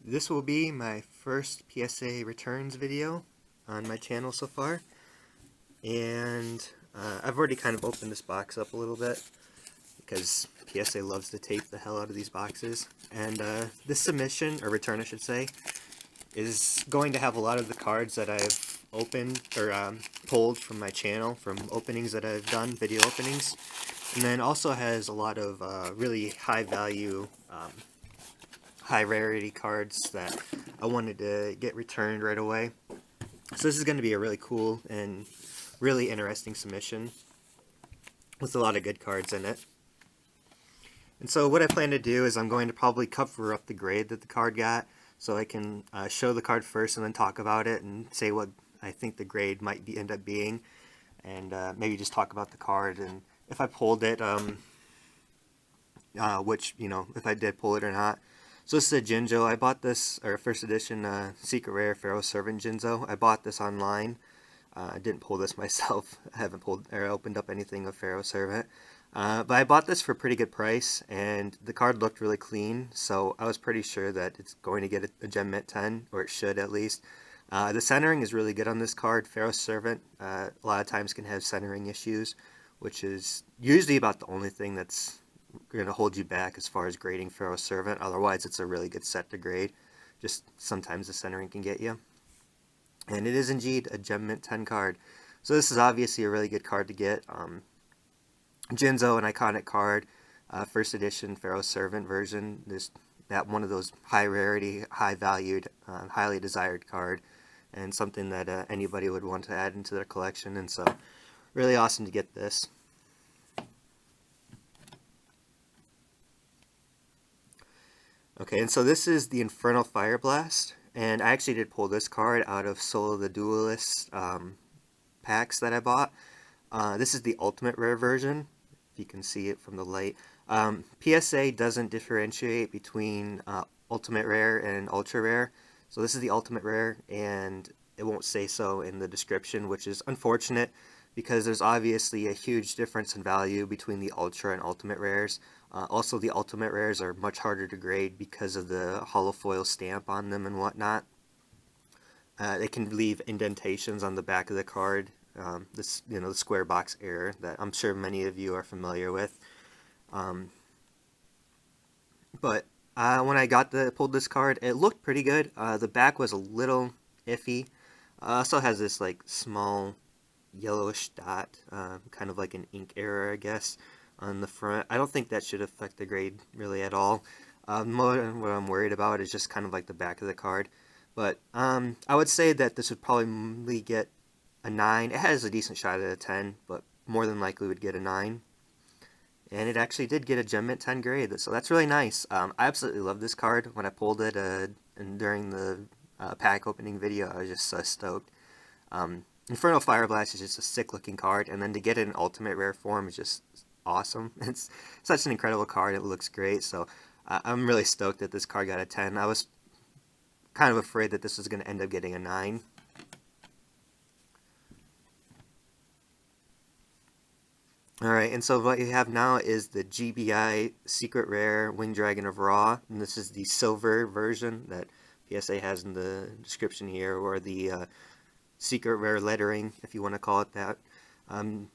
This will be my first PSA returns video on my channel so far, and I've already kind of opened this box up a little bit because PSA loves to tape the hell out of these boxes. And this submission, or return I should say, is going to have a lot of the cards that I've opened or pulled from my channel from openings that I've done, video openings, and then also has a lot of really high value high rarity cards that I wanted to get returned right away. So this is going to be a really cool and really interesting submission with a lot of good cards in it. And so what I plan to do is I'm going to probably cover up the grade that the card got, so I can show the card first and then talk about it and say what I think the grade might end up being, and maybe just talk about the card and if I pulled it, which, if I did pull it or not. So this is a Yugioh. I bought this, or first edition Secret Rare Pharaoh Servant Yugioh. I bought this online. I didn't pull this myself. I haven't pulled or opened up anything of Pharaoh Servant. But I bought this for a pretty good price, and the card looked really clean, so I was pretty sure that it's going to get a Gem Mint 10, or it should at least. The centering is really good on this card. Pharaoh Servant a lot of times can have centering issues, which is usually about the only thing that's going to hold you back as far as grading Pharaoh Servant. Otherwise, it's a really good set to grade. Just sometimes the centering can get you. And it is indeed a Gem Mint 10 card. So this is obviously a really good card to get. Yugioh, an iconic card, first edition Pharaoh Servant version. There's that one of those high rarity, high valued, highly desired card, and something that anybody would want to add into their collection. And so, really awesome to get this. Okay, and so this is the Infernal Fire Blast, and I actually did pull this card out of Solo the Duelist packs that I bought. This is the Ultimate Rare version, if you can see it from the light. PSA doesn't differentiate between Ultimate Rare and Ultra Rare, so this is the Ultimate Rare, and it won't say so in the description, which is unfortunate, because there's obviously a huge difference in value between the Ultra and Ultimate Rares. Also, the Ultimate Rares are much harder to grade because of the holofoil stamp on them and whatnot. They can leave indentations on the back of the card, the square box error that I'm sure many of you are familiar with. But when I pulled this card, it looked pretty good. The back was a little iffy. Also has this like small yellowish dot, kind of like an ink error, I guess, on the front. I don't think that should affect the grade really at all. More what I'm worried about is just kind of like the back of the card. But I would say that this would probably get a 9. It has a decent shot at a 10, but more than likely would get a 9. And it actually did get a Gem Mint 10 grade, so that's really nice. I absolutely love this card. When I pulled it and during the pack opening video, I was just so stoked. Infernal Fire Blast is just a sick looking card, and then to get it in Ultimate Rare form is just awesome. It's such an incredible card. It looks great, so I'm really stoked that this card got a 10. I was kind of afraid that this was going to end up getting a 9. Alright, and so what you have now is the GBI Secret Rare Winged Dragon of Ra, and this is the silver version that PSA has in the description here, or the Secret Rare lettering, if you want to call it that.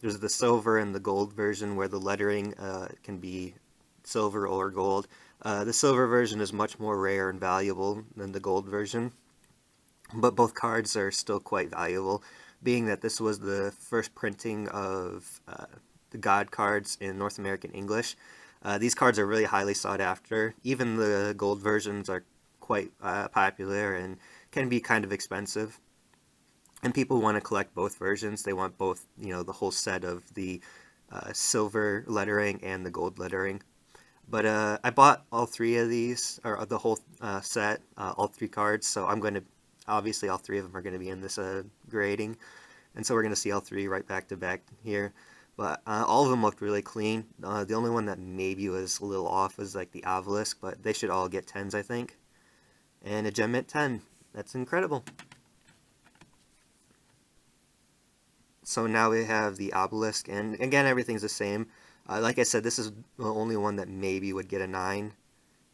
There's the silver and the gold version where the lettering can be silver or gold. The silver version is much more rare and valuable than the gold version, but both cards are still quite valuable, being that this was the first printing of the God cards in North American English. These cards are really highly sought after. Even the gold versions are quite popular and can be kind of expensive. And people want to collect both versions. They want both, the whole set of the silver lettering and the gold lettering. But I bought all 3 of these, or the whole set, all 3 cards, so I'm going to, obviously all 3 of them are going to be in this grading. And so we're going to see all 3 right back to back here. But all of them looked really clean. The only one that maybe was a little off was like the Obelisk, but they should all get 10s, I think. And a Gem Mint 10. That's incredible. So now we have the Obelisk, and again, everything's the same. Like I said, this is the only one that maybe would get a 9.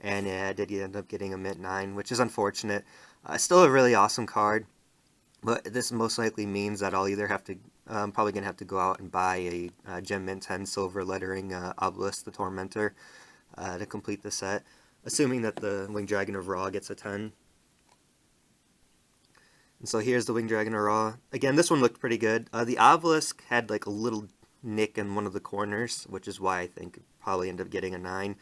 and I did end up getting a mint 9, which is unfortunate. Still a really awesome card, but this most likely means that I'll either have to, I'm probably going to have to go out and buy a Gem Mint 10 silver lettering Obelisk the Tormentor to complete the set, assuming that the Winged Dragon of Ra gets a 10. And so here's the Winged Dragon of Ra. Again, this one looked pretty good. The Obelisk had like a little nick in one of the corners, which is why I think it probably ended up getting a 9.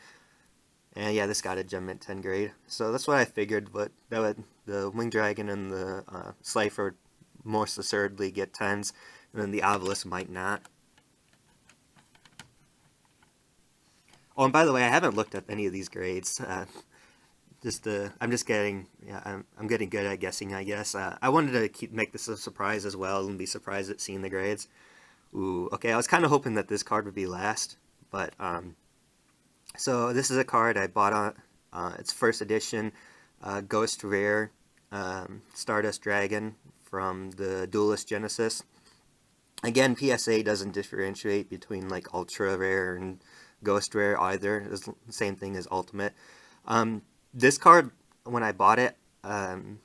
And yeah, this got a Gem Mint 10 grade. So that's what I figured, but the Winged Dragon and the Slifer would most assuredly get 10s, and then the Obelisk might not. Oh, and by the way, I haven't looked at any of these grades. I'm just getting, yeah, I'm getting good at guessing, I guess. I wanted to make this a surprise as well and be surprised at seeing the grades. Ooh, okay, I was kind of hoping that this card would be last, but so this is a card I bought on it's first edition, Ghost Rare, Stardust Dragon from the Duelist Genesis. Again, PSA doesn't differentiate between like Ultra Rare and Ghost Rare either. It's the same thing as Ultimate. This card, when I bought it, I'm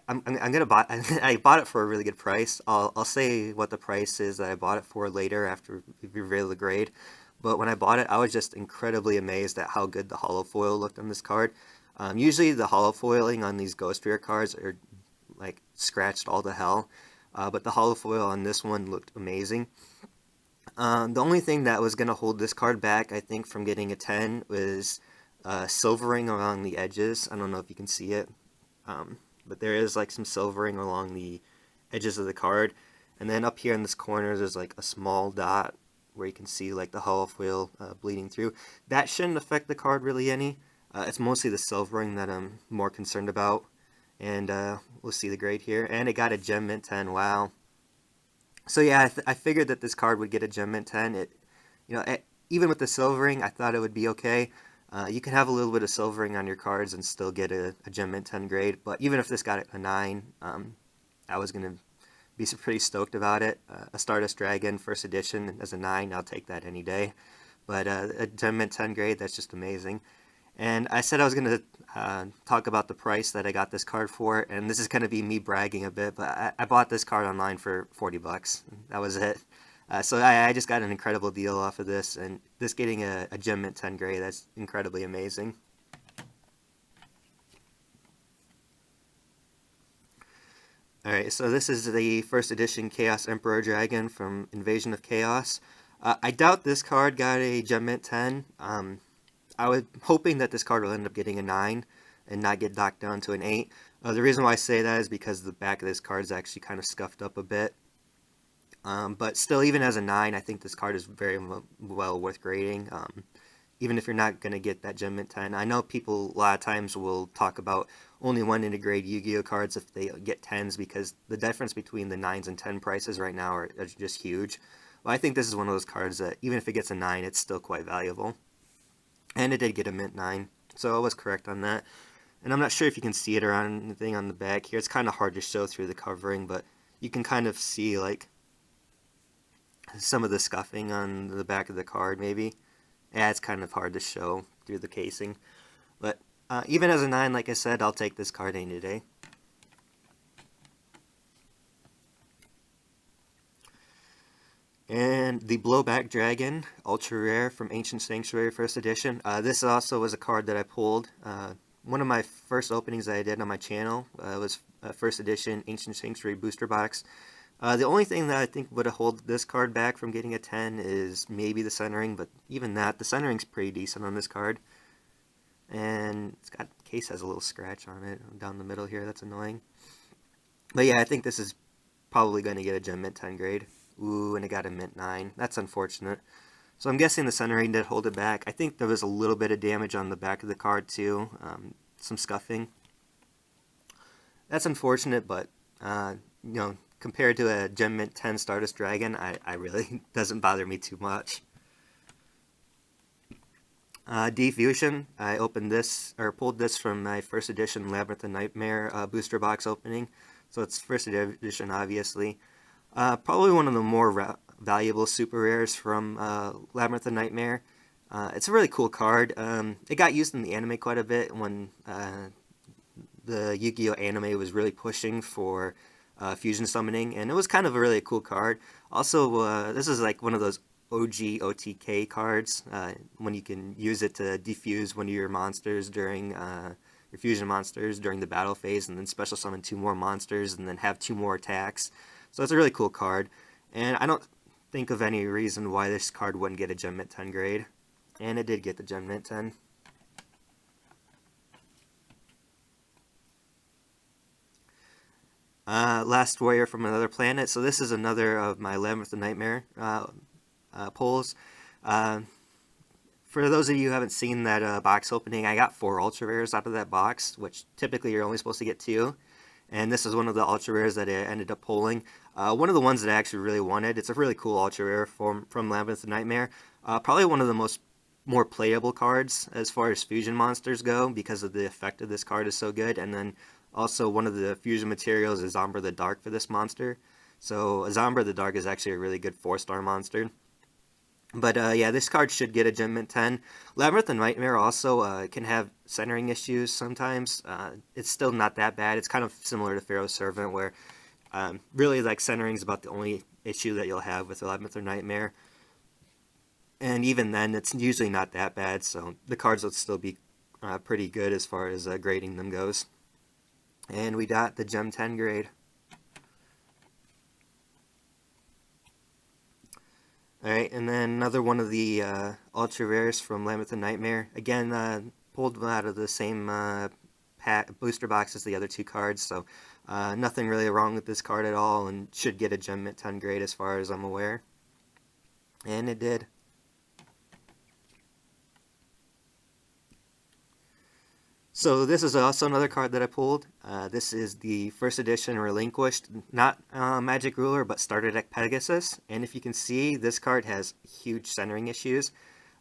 gonna buy. I bought it for a really good price. I'll say what the price is that I bought it for later after we reveal the grade. But when I bought it, I was just incredibly amazed at how good the holo foil looked on this card. Usually the holo foiling on these Ghost Rare cards are like scratched all to hell, but the holo foil on this one looked amazing. The only thing that was gonna hold this card back, I think, from getting a 10 was silvering along the edges. I don't know if you can see it, but there is like some silvering along the edges of the card, and then up here in this corner there's like a small dot where you can see like the holo foil bleeding through. That shouldn't affect the card really any. It's mostly the silvering that I'm more concerned about, and we'll see the grade here. And it got a Gem Mint 10. Wow. So yeah, I figured that this card would get a Gem Mint 10. Even with the silvering, I thought it would be okay. You can have a little bit of silvering on your cards and still get a Gem Mint 10 grade, but even if this got a 9, I was going to be pretty stoked about it. A Stardust Dragon, first edition, as a 9, I'll take that any day. But a Gem Mint 10 grade, that's just amazing. And I said I was going to talk about the price that I got this card for, and this is going to be me bragging a bit, but I bought this card online for 40 bucks. That was it. So I just got an incredible deal off of this, and this getting a Gem Mint 10 grade, that's incredibly amazing. Alright, so this is the first edition Chaos Emperor Dragon from Invasion of Chaos. I doubt this card got a Gem Mint 10. I was hoping that this card will end up getting a 9 and not get knocked down to an 8. The reason why I say that is because the back of this card is actually kind of scuffed up a bit. But still, even as a 9, I think this card is very well worth grading. Even if you're not going to get that Gem Mint 10. I know people a lot of times will talk about only wanting to grade Yu-Gi-Oh cards if they get 10s, because the difference between the 9s and 10 prices right now are just huge. Well, I think this is one of those cards that even if it gets a 9, it's still quite valuable. And it did get a Mint 9, so I was correct on that. And I'm not sure if you can see it or anything on the back here. It's kind of hard to show through the covering, but you can kind of see like some of the scuffing on the back of the card, maybe. Yeah, it's kind of hard to show through the casing. But even as a 9, like I said, I'll take this card any day. And the Blowback Dragon, Ultra Rare from Ancient Sanctuary First Edition. This also was a card that I pulled. One of my first openings that I did on my channel was First Edition Ancient Sanctuary Booster Box. The only thing that I think would hold this card back from getting a 10 is maybe the centering, but even that, the centering's pretty decent on this card. And the case has a little scratch on it down the middle here, that's annoying. But yeah, I think this is probably going to get a Gem Mint 10 grade. Ooh, and it got a Mint 9. That's unfortunate. So I'm guessing the centering did hold it back. I think there was a little bit of damage on the back of the card too, some scuffing. That's unfortunate, but compared to a Gem Mint 10 Stardust Dragon, I really doesn't bother me too much. Defusion, I opened this, or pulled this from my first edition Labyrinth of Nightmare booster box opening. So it's first edition, obviously. Probably one of the more valuable super rares from Labyrinth of Nightmare. It's a really cool card. It got used in the anime quite a bit when the Yu-Gi-Oh anime was really pushing for fusion summoning, and it was kind of a really cool card. Also, this is like one of those OG OTK cards when you can use it to defuse one of your monsters during your fusion monsters during the battle phase, and then special summon 2 more monsters, and then have 2 more attacks. So it's a really cool card, and I don't think of any reason why this card wouldn't get a Gem Mint 10 grade, and it did get the Gem Mint 10. Last Warrior from Another Planet. So this is another of my Labyrinth of Nightmare pulls. For those of you who haven't seen that box opening, I got 4 ultra rares out of that box, which typically you're only supposed to get 2. And this is one of the ultra rares that I ended up pulling. One of the ones that I actually really wanted. It's a really cool ultra rare from Labyrinth of Nightmare. Probably one of the more playable cards as far as fusion monsters go, because of the effect of this card is so good. And then also one of the fusion materials is Zombra the Dark for this monster. So Zombra the Dark is actually a really good 4-star monster. But yeah, this card should get a Gem Mint 10. Labyrinth of Nightmare also can have centering issues sometimes. It's still not that bad. It's kind of similar to Pharaoh's Servant, where really like centering is about the only issue that you'll have with Labyrinth of Nightmare. And even then, it's usually not that bad, so the cards will still be pretty good as far as grading them goes. And we got the Gem 10 grade. Alright, and then another one of the ultra rares from Labyrinth of Nightmare. Again, pulled them out of the same booster box as the other 2 cards, so nothing really wrong with this card at all, and should get a Gem Mint 10 grade as far as I'm aware. And it did. So this is also another card that I pulled. This is the first edition Relinquished, not Magic Ruler, but Starter Deck Pegasus. And if you can see, this card has huge centering issues.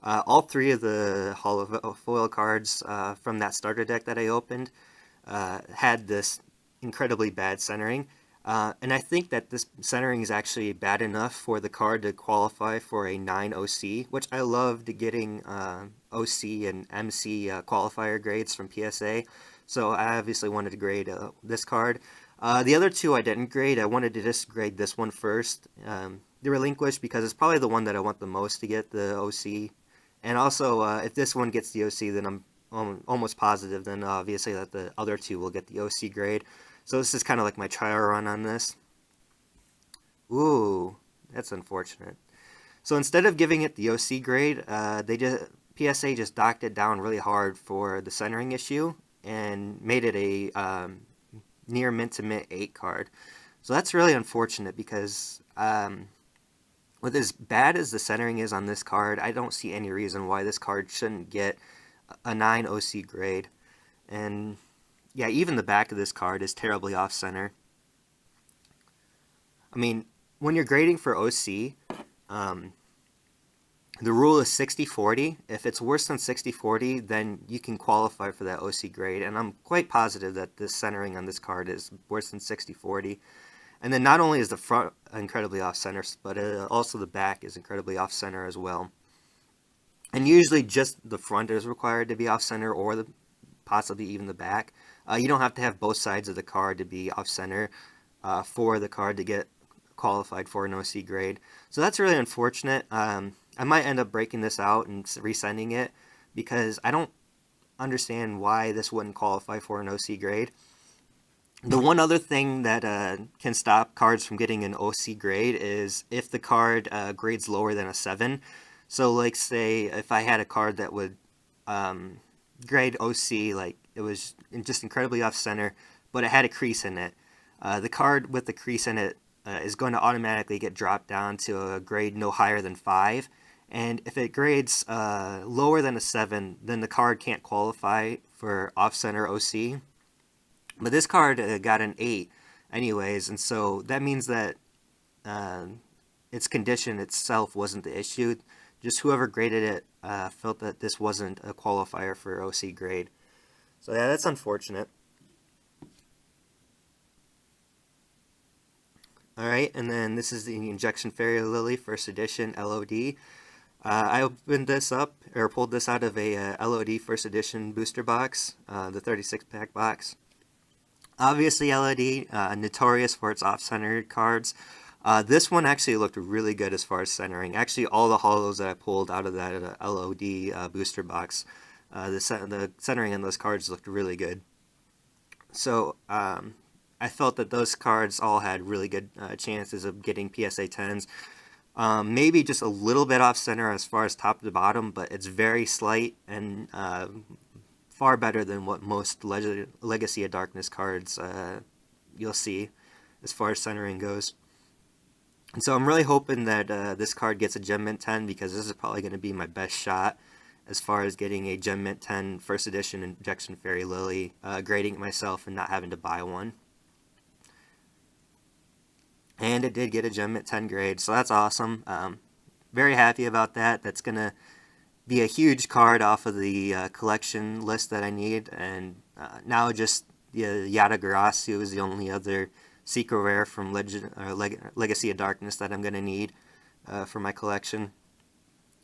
All 3 of the holo foil cards from that starter deck that I opened had this incredibly bad centering. And I think that this centering is actually bad enough for the card to qualify for a 9 OC, which I loved getting OC and MC qualifier grades from PSA. So I obviously wanted to grade this card. The other 2 I didn't grade. I wanted to just grade this one first. The Relinquished, because it's probably the one that I want the most to get the OC. And also, if this one gets the OC, then I'm almost positive then obviously that the other 2 will get the OC grade. So this is kind of like my trial run on this. Ooh, that's unfortunate. So instead of giving it the OC grade, PSA just docked it down really hard for the centering issue and made it a near mint to mint 8 card. So that's really unfortunate, because with as bad as the centering is on this card, I don't see any reason why this card shouldn't get a 9 OC grade. And yeah, even the back of this card is terribly off-center. I mean, when you're grading for OC, the rule is 60-40. If it's worse than 60-40, then you can qualify for that OC grade. And I'm quite positive that this centering on this card is worse than 60-40. And then not only is the front incredibly off-center, but also the back is incredibly off-center as well. And usually just the front is required to be off-center, or possibly even the back. You don't have to have both sides of the card to be off-center for the card to get qualified for an OC grade. So that's really unfortunate. I might end up breaking this out and resending it, because I don't understand why this wouldn't qualify for an OC grade. The one other thing that can stop cards from getting an OC grade is if the card grades lower than a 7. So like, say if I had a card that would grade OC, like it was just incredibly off-center, but it had a crease in it. The card with the crease in it is going to automatically get dropped down to a grade no higher than 5. And if it grades lower than a 7, then the card can't qualify for off-center OC. But this card got an 8 anyways, and so that means that its condition itself wasn't the issue. Just whoever graded it felt that this wasn't a qualifier for OC grade. So yeah, that's unfortunate. Alright, and then this is the Injection Fairy Lily, first edition, LOD. I opened this up, or pulled this out of a LOD First Edition booster box, the 36-pack box. Obviously, LOD, notorious for its off-centered cards. This one actually looked really good as far as centering. Actually, all the holos that I pulled out of that LOD booster box, the centering on those cards looked really good. So I felt that those cards all had really good chances of getting PSA 10s. Maybe just a little bit off center as far as top to bottom, but it's very slight and far better than what most Legacy of Darkness cards you'll see as far as centering goes. And so I'm really hoping that this card gets a Gem Mint 10, because this is probably going to be my best shot as far as getting a Gem Mint 10 First Edition Injection Fairy Lily, grading it myself and not having to buy one. And it did get a Gem Mint 10 grade, so that's awesome. Very happy about that. That's going to be a huge card off of the collection list that I need. And now just Yugioh is the only other secret rare from Legacy of Darkness that I'm going to need for my collection.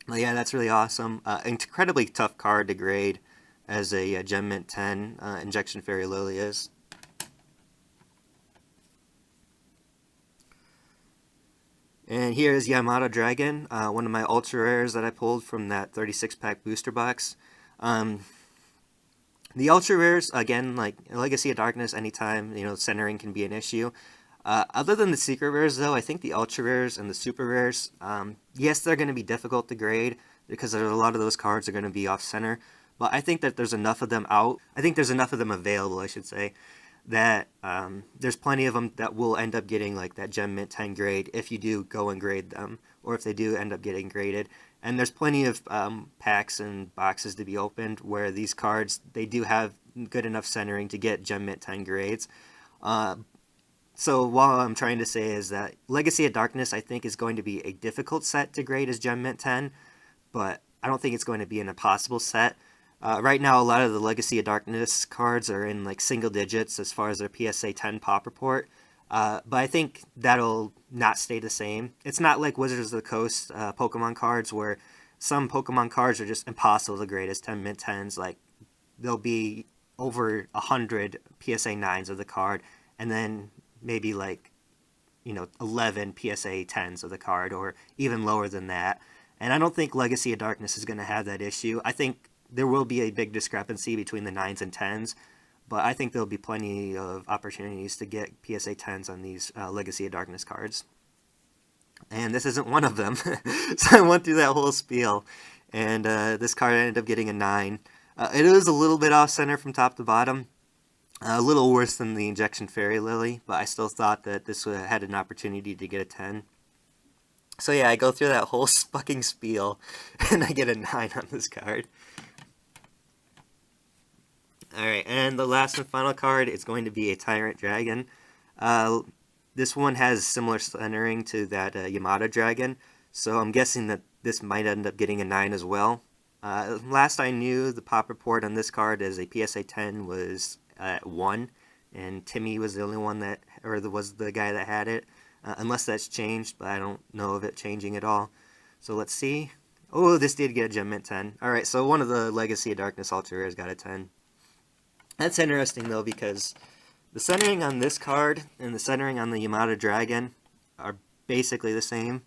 But yeah, that's really awesome. Incredibly tough card to grade as a Gem Mint 10 Injection Fairy Lily is. And here is Yamato Dragon, one of my ultra rares that I pulled from that 36-pack booster box. The ultra rares, again, like Legacy of Darkness, anytime, centering can be an issue. Other than the secret rares, though, I think the ultra rares and the super rares, yes, they're going to be difficult to grade because a lot of those cards are going to be off center. But I think that there's enough of them out. I think there's enough of them available, I should say, that there's plenty of them that will end up getting like that Gem Mint 10 grade if you do go and grade them, or if they do end up getting graded. And there's plenty of packs and boxes to be opened where these cards, they do have good enough centering to get Gem Mint 10 grades. So what I'm trying to say is that Legacy of Darkness, I think, is going to be a difficult set to grade as Gem Mint 10, but I don't think it's going to be an impossible set. Right now, a lot of the Legacy of Darkness cards are in like single digits as far as their PSA 10 pop report, but I think that'll not stay the same. It's not like Wizards of the Coast Pokemon cards, where some Pokemon cards are just impossible to grade as 10 Mint 10s. Like, there'll be over 100 PSA 9s of the card, and then maybe like 11 PSA 10s of the card, or even lower than that. And I don't think Legacy of Darkness is going to have that issue. I think there will be a big discrepancy between the 9s and 10s, but I think there'll be plenty of opportunities to get PSA 10s on these Legacy of Darkness cards. And this isn't one of them. So I went through that whole spiel, and this card ended up getting a 9. It is a little bit off center from top to bottom, a little worse than the Injection Fairy Lily, but I still thought that this had an opportunity to get a 10. So yeah, I go through that whole fucking spiel, and I get a 9 on this card. Alright, and the last and final card is going to be a Tyrant Dragon. This one has similar centering to that Yamato Dragon, so I'm guessing that this might end up getting a 9 as well. Last I knew, the pop report on this card is a PSA 10 was at 1, and Timmy was the only one that, or was the guy that had it. Unless that's changed, but I don't know of it changing at all. So let's see. Oh, this did get a Gem Mint 10. Alright, so one of the Legacy of Darkness Ultra Rares got a 10. That's interesting, though, because the centering on this card and the centering on the Yamato Dragon are basically the same.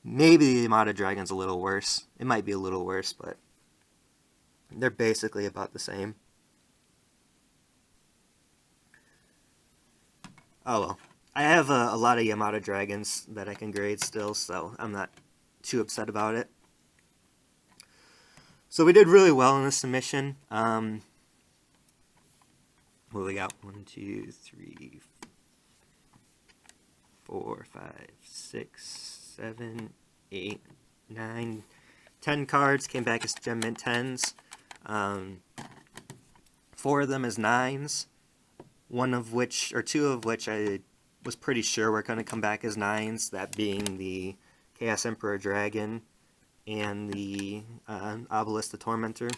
Maybe the Yamato Dragon's a little worse. It might be a little worse, but they're basically about the same. Oh well. I have a lot of Yamato Dragons that I can grade still, so I'm not too upset about it. So we did really well in this submission. What do we got? 1, 2, 3, 4, 5, 6, 7, 8, 9, 10 cards came back as Gem Mint 10s. 4 of them as 9s. 2 of which I was pretty sure were going to come back as 9s, that being the Chaos Emperor Dragon and the Obelisk the Tormentor.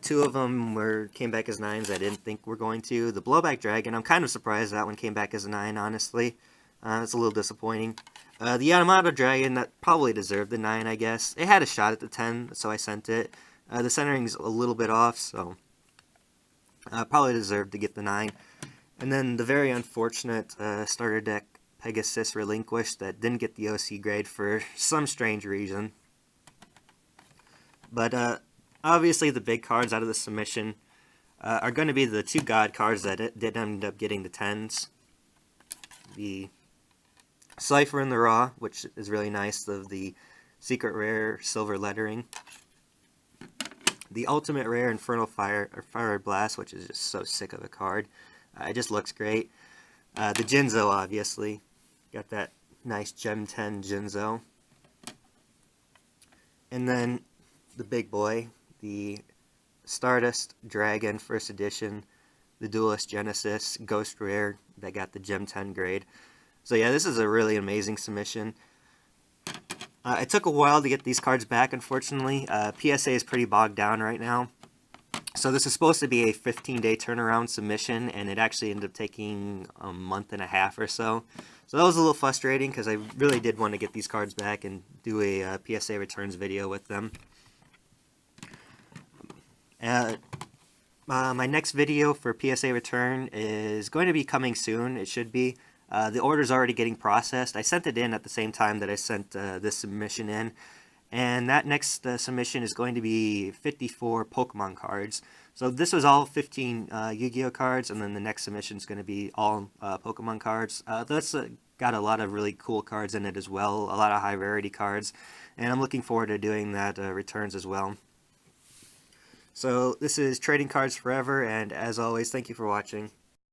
2 of them came back as 9s I didn't think were going to. The Blowback Dragon, I'm kind of surprised that one came back as a 9, honestly. It's a little disappointing. The Yamato Dragon, that probably deserved the 9, I guess. It had a shot at the 10, so I sent it. The centering's a little bit off, so probably deserved to get the 9. And then the very unfortunate starter deck Pegasus Relinquished that didn't get the OC grade for some strange reason. But obviously the big cards out of the submission are going to be the 2 God cards that did end up getting the 10s. The Cipher in the Raw, which is really nice, of the secret rare silver lettering. The ultimate rare Infernal Fire Blast, which is just so sick of a card. It just looks great. The Jinzo, obviously. Got that nice Gem 10 Jinzo. And then the big boy, the Stardust Dragon First Edition, the Duelist Genesis Ghost Rare that got the Gem 10 grade. So yeah, this is a really amazing submission. It took a while to get these cards back, unfortunately. PSA is pretty bogged down right now. So this is supposed to be a 15-day turnaround submission, and it actually ended up taking a month and a half or so. So that was a little frustrating, because I really did want to get these cards back and do a PSA returns video with them. My next video for PSA return is going to be coming soon. It should be. The order's already getting processed. I sent it in at the same time that I sent this submission in. And that next submission is going to be 54 Pokemon cards. So this was all 15 Yu-Gi-Oh cards, and then the next submission is going to be all Pokemon cards. That's got a lot of really cool cards in it as well, a lot of high rarity cards. And I'm looking forward to doing that returns as well. So this is Trading Cards Forever, and as always, thank you for watching.